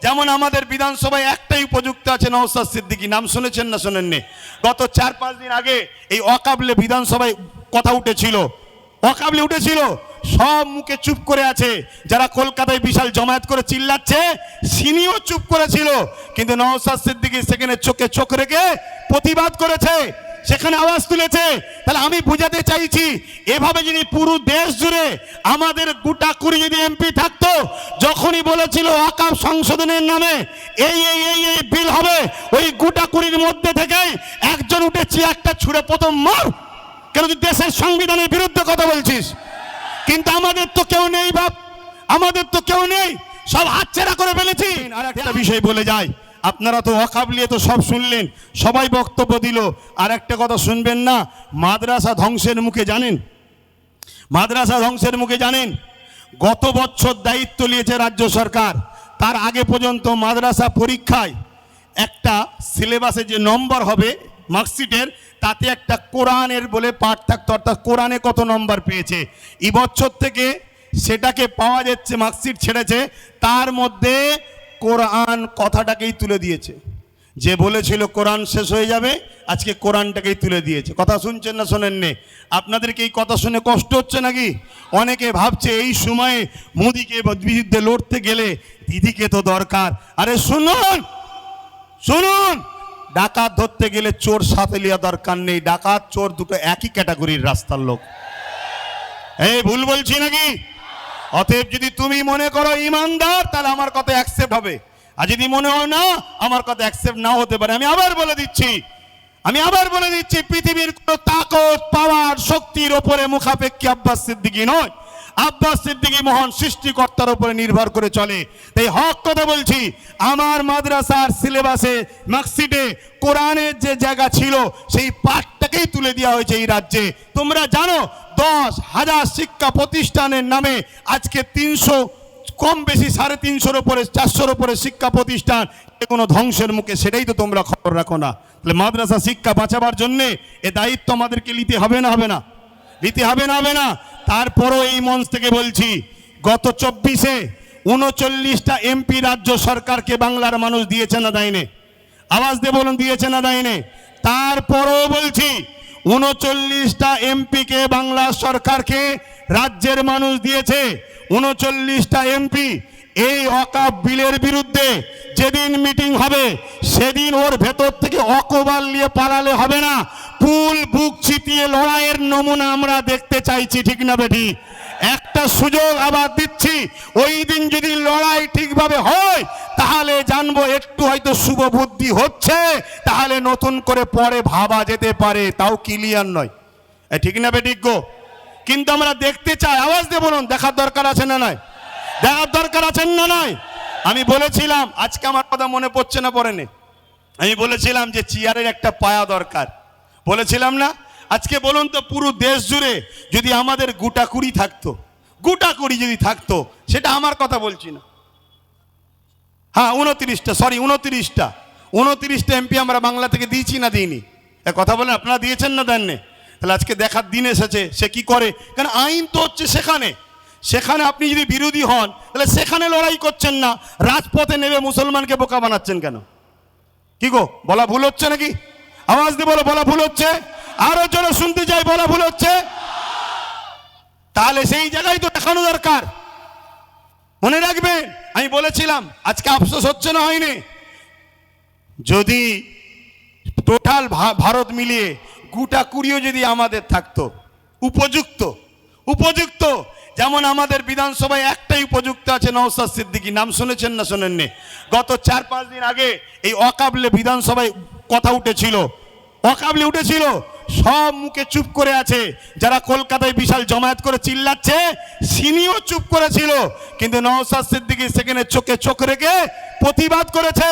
যেমন আমাদের বিধানসভায় একটাই উপযুক্ত আছে, নওশাদ সিদ্দিকী। নাম শুনেছেন না শোনেননি? গত 4-5 দিন আগে এই অকাবলে বিধানসভায় কথা উঠেছিল, অকাবলে উঠেছিল, সব মুখে চুপ করে আছে। যারা কলকাতায় বিশাল জমায়েত করে চিল্লাচ্ছে, সিনিও চুপ করেছিল, কিন্তু নওশাদ সিদ্দিকী সেখানে চোখে চোখ রেখে প্রতিবাদ করেছে, সেখানে আওয়াজ তুলেছে। তাহলে আমি বুঝাতে চাইছি, এভাবে যদি পুরো দেশ জুড়ে আমাদের গোটা 20 যদি এমপি থাকতো, যখনই বলেছিল ওয়াকফ সংশোধনের নামে এই এই এই এই বিল হবে, ওই গোটা 20-র মধ্যে থেকে একজন উঠে চেয়ারটা ছুঁড়ে প্রথম মার, কেন তুই দেশের সংবিধানের বিরুদ্ধে কথা বলছিস। কিন্তু আমাদের তো কেউ নেই বাপ, আমাদের তো কেউ নেই, সব হাতছাড়া করে ফেলেছি। আর একটা বিষয় বলে যায়, আপনারা তো ওয়াকফ নিয়ে তো সব শুনলেন, সবাই বক্তব্য দিল, আর একটা কথা শুনবেন না? মাদ্রাসা ধ্বংসের মুখে জানেন, মাদ্রাসা ধ্বংসের মুখে জানেন, গত বছর দায়িত্ব নিয়েছে রাজ্য সরকার। তার আগে পর্যন্ত মাদ্রাসা পরীক্ষায় একটা সিলেবাসে যে নম্বর হবে মার্কশিটের, তাতে একটা কোরআনের বলে পাঠ থাকতো, অর্থাৎ কোরআনে কত নম্বর পেয়েছে। এবছর থেকে সেটাকে পাওয়া যাচ্ছে, মার্কশিট ছেড়েছে, তার মধ্যে কোরআন কথাটাকেই তুলে দিয়েছে। যে বলেছিল কোরআন শেষ হয়ে যাবে, আজকে কোরআনটাকেই তুলে দিয়েছে। কথা শুনছেন না শোনেননি? আপনাদেরকে এই কথা শুনে কষ্ট হচ্ছে নাকি? অনেকে ভাবছে এই সময়ে মোদিকে বিরুদ্ধে লড়তে গেলে দিদিকে তো দরকার। আরে শুনুন শুনুন, ডাকাত ধরতে গেলে চোর সাথে লিয়া দরকার নেই, ডাকাত চোর দুটো একই ক্যাটাগরির রাস্তার লোক। এই ভুল বলছি নাকি? অতএব যদি তুমি মনে করো ইমানদার, তাহলে আমার কথা অ্যাকসেপ্ট হবে, আর যদি মনে হয় না, আমার কথা অ্যাকসেপ্ট নাও হতে পারে। আমি আবার বলে দিচ্ছি, পৃথিবীর কোনো তাকত, পাওয়ার, শক্তির ওপরে মুখাপেক্ষী আব্বাস সিদ্দিকী নয়। আব্বাস সিদ্দিকী মহান সৃষ্টিকর্তার উপরে নির্ভর করে চলে। তাই হক কথা বলছি, আমার মাদ্রাসার সিলেবাসে মার্কশিটে কোরআনের যে জায়গা ছিল, সেই পাঠটাকেই তুলে দেওয়া হয়েছে এই রাজ্যে। তোমরা জানো 10,000 শিক্ষা প্রতিষ্ঠানের নামে আজকে 300 কম বেশি 350-র উপরে 400-র উপরে শিক্ষা প্রতিষ্ঠান কোনো ধ্বংসের মুখে, সেটাই তো তোমরা খবর রাখো না। তাহলে মাদ্রাসা শিক্ষা বাঁচাবার জন্যে এ দায়িত্ব আমাদেরকে নিতে হবে না? হবে না? নিতে হবে না? হবে না? তারপরও এই মঞ্চ থেকে বলছি, গত 24-এ 39টা এমপি রাজ্য সরকারকে বাংলার মানুষ দিয়েছে না দেয়নি? আওয়াজ দিয়ে বলুন, দিয়েছে না দেয়নি? তারপরও বলছি, 39টা এমপিকে বাংলা সরকারকে রাজ্যের মানুষ দিয়েছে। 39টা এমপি এই ওয়াকফ বিলের বিরুদ্ধে যেদিন মিটিং হবে, সেদিন ওর ভেতর থেকে অকবাল নিয়ে পালালে হবে না, ফুল বুক চিতিয়ে লড়াইয়ের নমুনা আমরা দেখতে চাইছি। ঠিক না বেটি? একটা সুযোগ আবার দিচ্ছি, ওই দিন যদি লড়াই ঠিকভাবে হয়, তাহলে জানবো একটু হয়তো শুভ বুদ্ধি হচ্ছে, তাহলে নতুন করে পরে ভাবা যেতে পারে, তাও ক্লিয়ার নয়। ঠিক না বেটি গো? কিন্তু আমরা দেখতে চাই, আওয়াজ দিয়ে বলুন, দেখার দরকার আছে না নয়? দেখার দরকার আছেন না নয়? আমি বলেছিলাম, আজকে আমার কথা মনে পড়ছে না, পড়েনি, আমি বলেছিলাম যে চেয়ারের একটা পায়া দরকার, বলেছিলাম না? আজকে বলুন তো, পুরো দেশ জুড়ে যদি আমাদের গোটা 20 থাকতো, গোটা 20 যদি থাকতো, সেটা আমার কথা বলছি না, হ্যাঁ 29টা এমপি আমরা বাংলা থেকে দিয়েছি না দিইনি? কথা বলেন, আপনারা দিয়েছেন না দেননি? তাহলে আজকে দেখার দিন এসেছে সে কি করে। কারণ আইন তো হচ্ছে সেখানে আপনি যদি বিরোধী হন, তাহলে সেখানে লড়াই করছেন না, রাজপথে নেমে মুসলমানকে বোকা বানাচ্ছেন কেন? কি গো, বলা ভুল হচ্ছে নাকি? আওয়াজ দিয়ে বলো, বলা ভুল হচ্ছে? আরো জোরে শুনতে চাই, বলা ভুল হচ্ছে? তাহলে সেই জায়গায় তো দেখানো দরকার। মনে রাখবেন, আমি বলেছিলাম, আজকে আফসোস হচ্ছে না হয়নি? যদি টোটাল ভারত মিলিয়ে গোটা 20 যদি আমাদের থাকতো উপযুক্ত, যেমন আমাদের বিধানসভায় একটাই উপযুক্ত আছে, নওশাদ সিদ্দিকী। নাম শুনেছেন না শোনেননি? গত 4-5 দিন আগে এই অকাবলে বিধানসভায় কথা উঠেছিল, অকাবলে উঠেছিল, সব মুখে চুপ করে আছে। যারা কলকাতায় বিশাল জমায়েত করে চিল্লাচ্ছে, সিনিও চুপ করেছিল, কিন্তু নওশাদ সিদ্দিকী সেখানে চোখে চোখ রেখে প্রতিবাদ করেছে,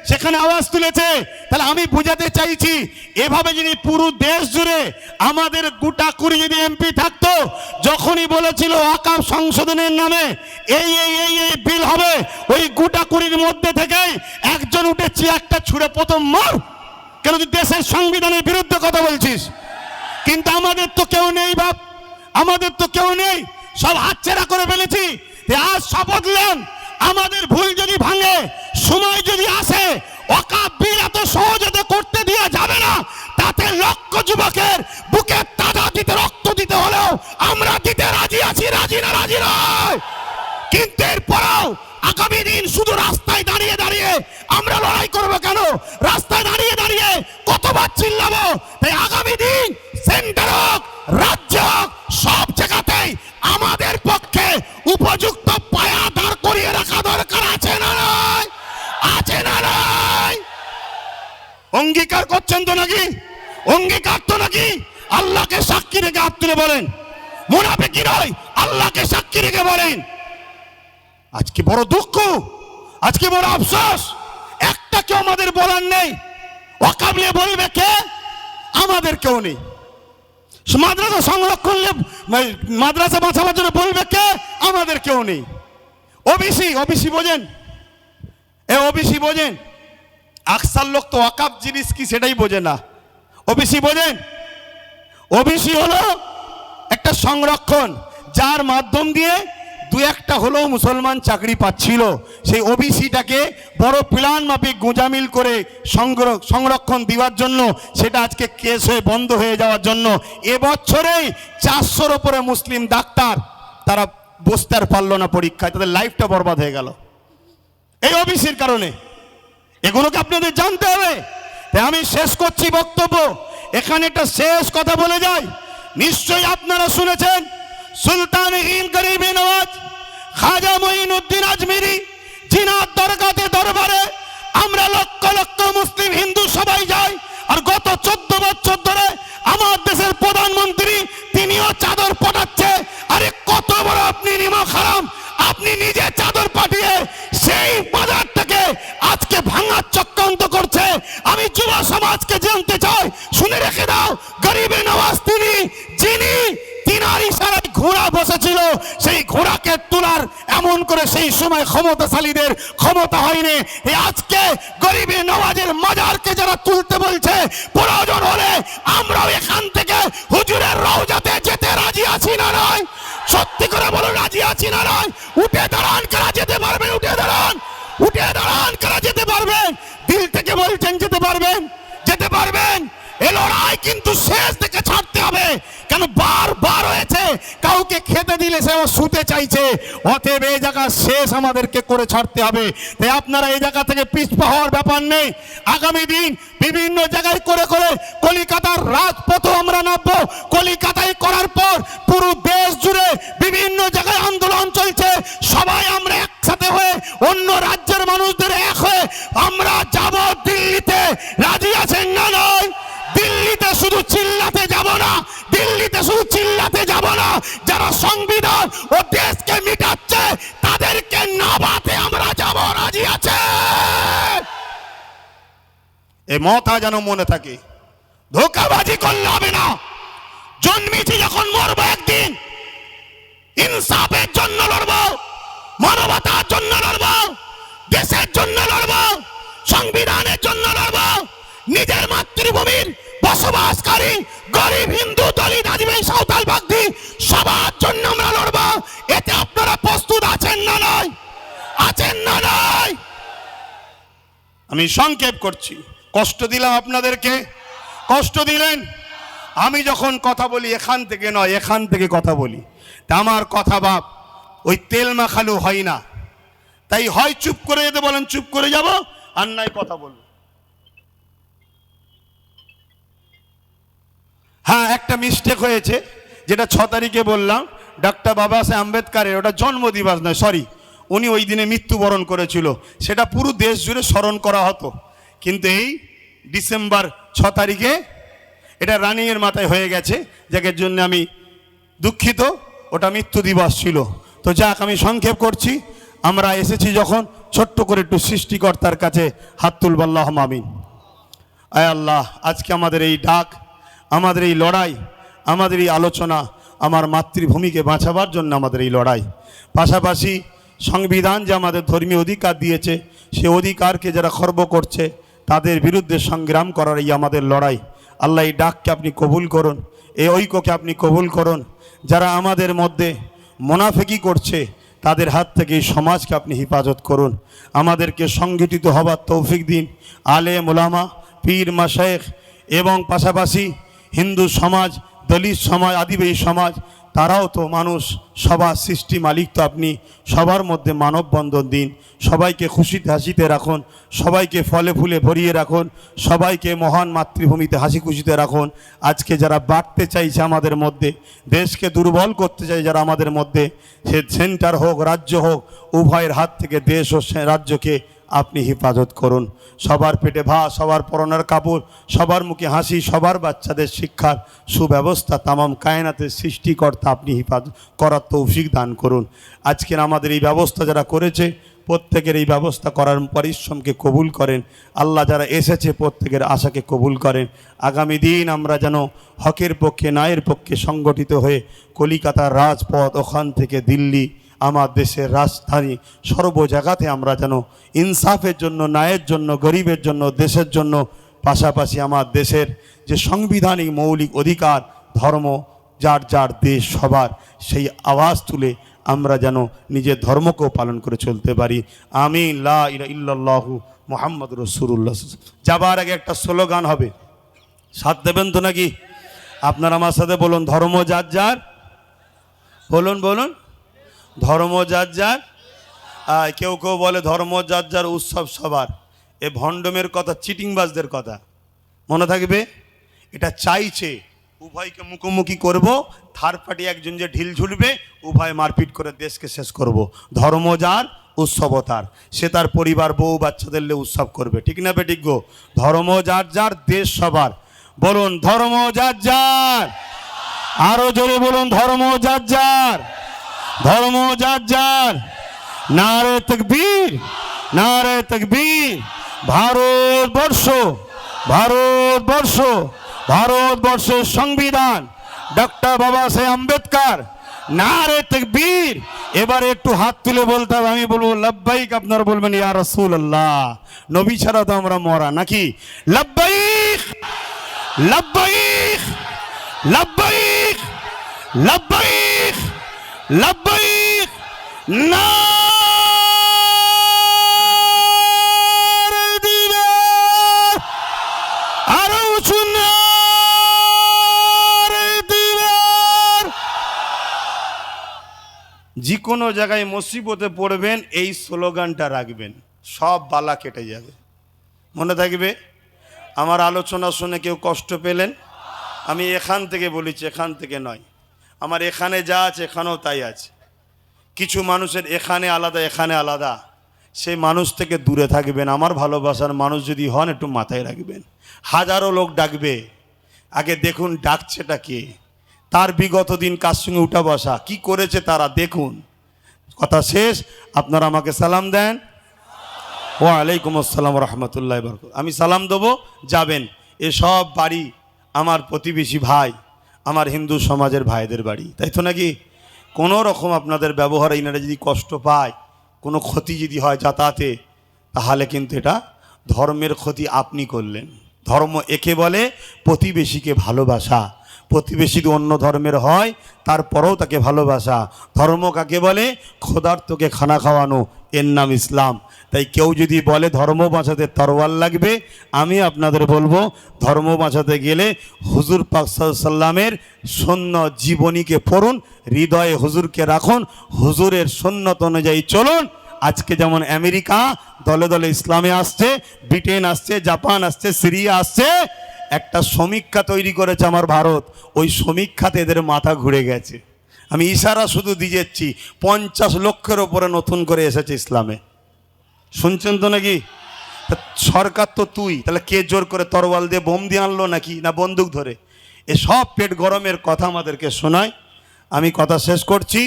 সেখানে আওয়াজ তুলেছে। তাহলে আমি বুঝাতে চাইছি, এভাবে যদি পুরো দেশ জুড়ে আমাদের গোটা 20 যদি এমপি থাকতো, যখনই বলেছিল ওয়াকফ সংশোধনের নামে এই এই এই এই বিল হবে, ওই গোটা 20-র মধ্যে থেকে একজন উঠে চেয়ারটা ছুঁড়ে প্রথম মার, কেন তুই দেশের সংবিধানের বিরুদ্ধে কথা বলছিস। কিন্তু আমাদের তো কেউ নেই বাপ, আমাদের তো কেউ নেই, সব হাতছাড়া করে ফেলেছি। আজ শপথ নেন, আমাদের ভুল যদি ভাঙে ওয়াকফ বিল এত সহজে করতে দেওয়া যাবে না। তাতে লক্ষ যুবকের বুকে তাজা দিতে রক্ত দিতে হলেও আমরা দিতে রাজি আছি, রাজি না রাজি নয়। কিন্তু এরপরেও আগামী দিন শুধু রাস্তায় দাঁড়িয়ে দাঁড়িয়ে আমরা লড়াই করব কেন? রাস্তায় দাঁড়িয়ে দাঁড়িয়ে কতবার চিল্লাবো? তাই আগামী দিন সেন্টার হোক, রাজ্য হোক, সব জায়গাতেই আমাদের পক্ষে উপযুক্ত পায়া দাঁড় করিয়ে রাখা দরকার আছে না নয়? আছে না নয়? অঙ্গীকার করছেন তো নাকি? অঙ্গীকার তো নাকি? আল্লাহকে সাক্ষী রেখে হাত তুলে বলেন, মুনাফিকি নয়, আল্লাহকে সাক্ষী রেখে বলেন। আজকে বড় দুঃখ, আজকে বড় আফসোস, একটা কেউ আমাদের বলার নেই। ওয়াকফ নিয়ে বলবে কে? আমাদের কেউ নেই। মাদ্রাসা সংরক্ষণ, মাদ্রাসা বাঁচাবার জন্য বলবে কে? আমাদের কেউ নেই। ওবিসি, ওবিসি বোঝেন? ওবিসি বোঝেন? আকসার লোক তো ওয়াকফ জিনিস কি সেটাই বোঝে না। ওবিসি বোঝেন? ওবিসি হলো একটা সংরক্ষণ যার মাধ্যম দিয়ে দু একটা হলেও মুসলমান চাকরি পাচ্ছিল। সেই ওবিসিটাকে বড় প্ল্যান মাফিক গোঁজামিল করে সংরক্ষণ দেওয়ার জন্য সেটা আজকে কেস হয়ে বন্ধ হয়ে যাওয়ার জন্য এবছরেই 400-র উপরে মুসলিম ডাক্তার তারা বসতে আর পারল না পরীক্ষায়, তাদের লাইফটা বরবাদ হয়ে গেল এই ওবিসির কারণে। এগুলোকে আপনাদের জানতে হবে। তাই আমি শেষ করছি বক্তব্য, এখানে একটা শেষ কথা বলে যাই। নিশ্চয়ই আপনারা শুনেছেন সুলতান হিন্দ গরিব নওয়াজ খাজা মঈনুদ্দিন আজমিরি জিনার দরগাতে দরবারে আমরা লক্ষ লক্ষ মুসলিম হিন্দু সবাই যাই। আর গত 14 বছর ধরে আমার দেশের প্রধানমন্ত্রী তিনিও চাদর পাঠাচ্ছে। আরে কত বড় আপনি নিমক হারাম! আপনি নিজে চাদর পাঠিয়ে সেই বাজারটাকে আজকে ভাঙার চক্রান্ত করছে। আমি যুব সমাজকে জানতে চাই, শুনে রেখে দাও, গরিবে নওয়াজ তিনি যিনি তিনার ইশারায় ঘোড়া বসেছিল, সেই ঘোড়াকে তোলার এমন করে সেই সময় ক্ষমতাশালীদের ক্ষমতা হয়নি। আজকে গরিবে নওয়াজের মাজারকে যারা তুলতে বলছে, প্রয়োজন হলে আমরাও এখান থেকে হুজুরের রওজাতে যেতে রাজি আছি না নয়? সত্যি করে বলুন, রাজি আছি না নয়? উঠে দাঁড়ান, কারা যেতে পারবেন? উঠে দাঁড়ান, উঠে দাঁড়ান, কারা যেতে পারবেন? দিল থেকে বলছেন যেতে পারবেন? যেতে পারবেন? এ লড়াই কিন্তু শেষ থেকে ছাড়তে হবে। কেন বারবার হয়েছে, কাউকে খেতে দিলে সে শুতে চাইছে। অতএব এই জায়গা শেষ আমাদেরকে করে ছাড়তে হবে। তাই আপনারা এই জায়গা থেকে পিছপা হওয়ার ব্যাপার নেই। আগামী দিন বিভিন্ন জায়গায় করে করে কলিকাতার রাজপথও আমরা নামবো। কলিকাতায় করার পর পুরো দেশ জুড়ে বিভিন্ন জায়গায় আন্দোলন চলছে। সবাই আমরা একসাথে হয়ে অন্য রাজ্যের মানুষদের এক হয়ে আমরা যাব দিল্লিতে। রাজি আছেন না নয়? দিল্লিতে শুধু চিল্লাতে যাব না, দিল্লিতে শুধু চিল্লাতে যাব না, যারা সংবিধান ও দেশকে মিটাচ্ছে তাদেরকে নাবাতে আমরা যাব। রাজি আছে? এই মতা যেন মনে থাকে, ধোঁকাবাজি করলে হবে না। জন্মেছি যখন মরবো একদিন, ইনসাফের জন্য লড়বো, মানবতার জন্য লড়বো, দেশের জন্য লড়বো, সংবিধানের জন্য লড়বো, নিজের মাতৃভূমির বসবাসকারী গরিব হিন্দু দলিত আদিবাসী সাঁওতাল বাগদি সবার জন্য আমরা লড়বো। এতে আপনারা প্রস্তুত আছেন না নয়? আছেন না নয়? আমি সংক্ষেপ করছি, কষ্ট দিলাম আপনাদেরকে, কষ্ট দিলেন। আমি যখন কথা বলি এখান থেকে নয়, এখান থেকে কথা বলি। তা আমার কথা বাপ ওই তেল মাখালু হয় না। তাই হয় চুপ করে যেতে বলেন, চুপ করে যাব, আর নাই কথা বলবো। হ্যাঁ, একটা মিস্টেক হয়েছে, যেটা 6 তারিখে বললাম, ডক্টর বাবা সাহেব আম্বেদকরের ওটা জন্মদিবস নয়, সরি, উনি ওই দিনে মৃত্যুবরণ করেছিল। সেটা পুরো দেশ জুড়ে স্মরণ করা হতো, কিন্তু এই ডিসেম্বর 6 তারিখে এটা রানিংয়ের মাথায় হয়ে গেছে, যাকে জন্য আমি দুঃখিত। ওটা মৃত্যু দিবস ছিল। তো যাক, আমি সংক্ষেপ করছি। আমরা এসেছি যখন, ছোট্ট করে একটু সৃষ্টিকর্তার কাছে হাত তুলব, আল্লাহুম্মা আমিন। আয় আল্লাহ, আজকে আমাদের এই ডাক, আমাদের এই লড়াই, আমাদের এই আলোচনা, আমার মাতৃভূমিকে বাঁচাবার জন্য আমাদের এই লড়াই, পাশাপাশি সংবিধান যে আমাদের ধর্মীয় অধিকার দিয়েছে, সে অধিকারকে যারা খর্ব করছে তাদের বিরুদ্ধে সংগ্রাম করার এই আমাদের লড়াই। আল্লাহ, এই ডাককে আপনি কবুল করুন, এই ঐক্যকে আপনি কবুল করুন। যারা আমাদের মধ্যে মুনাফিকি করছে তাদের হাত থেকে এই সমাজকে আপনি হেফাজত করুন। আমাদেরকে সংগঠিত হবার তৌফিক দিন। আলেম ওলামা, পীর মাশায়েখ এবং পাশাপাশি হিন্দু সমাজ, দলিত সমাজ, আদিবাসী সমাজ, তারাও তো মানুষ, সবার সৃষ্টি মালিক তো আপনি। সবার মধ্যে মানববন্ধন দিন, সবাইকে খুশিতে হাসিতে রাখুন, সবাইকে ফলে ফুলে ভরিয়ে রাখুন, সবাইকে মহান মাতৃভূমিতে হাসি খুশিতে রাখুন। আজকে যারা বাড়তে চাইছে আমাদের মধ্যে, দেশকে দুর্বল করতে চাই যারা আমাদের মধ্যে, সে সেন্টার হোক রাজ্য হোক, উভয়ের হাত থেকে দেশ ও রাজ্যকে আপনি হেফাজত করুন। সবার পেটে ভাত, সবার পরনের কাপড়, সবার মুখে হাসি, সবার বাচ্চাদের শিক্ষার সুব্যবস্থা তামাম কায়নাতের সৃষ্টিকর্তা আপনি হেফাজত করার তৌফিক দান করুন। আজকের আমাদের এই ব্যবস্থা যারা করেছে, প্রত্যেকের এই ব্যবস্থা করার পরিশ্রমকে কবুল করেন। আল্লাহ যারা এসেছে প্রত্যেকের আশাকে কবুল করেন। আগামী দিন আমরা যেন হকের পক্ষে, ন্যায়ের পক্ষে সংগঠিত হয়ে কলিকাতার রাজপথ, ওখান থেকে দিল্লি, আমার দেশের রাজধানী, সর্ব জায়গাতে আমরা যেন ইনসাফের জন্য, ন্যায়ের জন্য, গরিবের জন্য, দেশের জন্য, পাশাপাশি আমার দেশের যে সাংবিধানিক মৌলিক অধিকার, ধর্ম যার যার দেশ সবার, সেই আওয়াজ তুলে আমরা যেন নিজের ধর্মকেও পালন করে চলতে পারি। আমিন। লা ইলাহা ইল্লাল্লাহু মুহাম্মাদুর রাসূলুল্লাহ। যাবার আগে একটা স্লোগান হবে, সাথ দেবেন তো নাকি? আপনারা আমার সাথে বলুন, ধর্ম যার যার। বলুন বলুন, ধর্ম যার যার। কেউ কেউ বলে ধর্ম যার যার, উৎসব সবার। এ ভণ্ডমের কথা, চিটিংবাজদের কথা মনে থাকবে। এটা চাইছে উভয়কে মুখোমুখি করব, থার্ড পার্টি একজন যে ঢিল ঝুলবে, উভয় মারপিট করে দেশকে শেষ করব। ধর্ম যার, উৎসব তার, সে তার পরিবার, বউ বাচ্চাদের নিয়ে উৎসব করবে, ঠিক না বেঠিক গো? ধর্ম যার যার, দেশ সবার। বলুন ধর্ম যার যার। আরো জোরে বলুন, ধর্ম যার যার, ধর্ম যার যার। নারে তাকবীর, নারে তাকবীর। ভারতবর্ষ, ভারতবর্ষ, ভারতবর্ষের সংবিধান ডক্টর বাবা সাহেব আম্বেদকর। নারে তাকবীর। এবারে একটু হাত তুলে বলতে হবে, আমি বলবো লব্বাইক, আপনারা বলবেন ইয়া রাসূলুল্লাহ। নবী ছাড়া তো আমরা মরা নাকি? লব্বাইক, লব্বাইক, লব্বাইক, লব্বাইক, লব্বাইক। নারে দিবার, আরো উঁচু নারে দিবার। যে কোনো জায়গায় মুসিবতে পড়বেন, এই স্লোগানটা রাখবেন, সব বালা কেটে যাবে। মনে থাকবে? আমার আলোচনা শুনে কেউ কষ্ট পেলেন? আমি এখান থেকে বলেছি, এখান থেকে নয়। আমার এখানে যা আছে এখানেও তাই আছে। কিছু মানুষের এখানে আলাদা, এখানে আলাদা, সেই মানুষ থেকে দূরে থাকবেন। আমার ভালোবাসার মানুষ যদি হন, একটু মাথায় রাখবেন। হাজারো লোক ডাকবে, আগে দেখুন ডাকছেটা কে, তার বিগত দিন কার সঙ্গে উঠা বসা, কি করেছে তারা দেখুন। কথা শেষ। আপনারা আমাকে সালাম দেন। ওয়ালাইকুম আসসালাম রহমতুল্লাহ বরকত। আমি সালাম দেবো, যাবেন। এসব বাড়ি আমার প্রতিবেশী ভাই, আমার হিন্দু সমাজের ভাইদের বাড়ি, তাই তো নাকি? কোনো রকম আপনাদের ব্যবহারে ইনারা যদি কষ্ট পায়, কোনো ক্ষতি যদি হয় যাতায়াতে, তাহলে কিন্তু এটা ধর্মের ক্ষতি আপনি করলেন। ধর্ম একে বলে প্রতিবেশীকে ভালোবাসা। প্রতিবেশী অন্য ধর্মের হয়, তারপরেও তাকে ভালোবাসা। ধর্ম কাকে বলে? ক্ষুধার্তকে খানা খাওয়ানো, এর নাম ইসলাম। তাই কেউ যদি বলে ধর্ম বাঁচাতে তরোয়াল লাগবে, আমি আপনাদের বলবো, ধর্ম বাঁচাতে গেলে হুজুর পাক সাল্লাল্লাহু আলাইহি সাল্লামের সুন্নত জীবনীকে পড়ুন, হৃদয়ে হুজুরকে রাখুন, হুজুরের সুন্নত অনুযায়ী চলুন। আজকে যেমন আমেরিকা দলে দলে ইসলামে আসছে, ব্রিটেন আসছে, জাপান আসছে, সিরিয়া আসছে, একটা সমীক্ষা তৈরি করেছে আমার ভারত, ওই সমীক্ষাতে এদের মাথা ঘুরে গেছে। আমি ইশারা শুধু দিয়েছি, 50 লক্ষের ওপরে নতুন করে এসেছে ইসলামে। শুনছেন তো নাকি? সরকার তো তুই, তাহলে কে জোর করে তরোয়াল দিয়ে বোম দিয়ে আনলো নাকি, না বন্দুক ধরে? এসব পেট গরমের কথা আমাদেরকে শোনায়। আমি কথা শেষ করছি।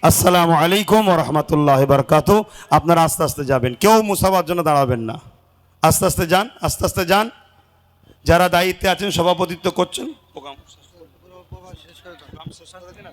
আসসালামু আলাইকুম ওয়া রাহমাতুল্লাহি ওয়া বারাকাতুহু। আপনারা আস্তে আস্তে যাবেন, কেউ মুসাফার জন্য দাঁড়াবেন না। আস্তে আস্তে যান, আস্তে আস্তে যান। যারা দায়িত্বে আছেন, সভাপতিত্ব করছেন, প্রোগ্রাম শেষ করে দিন।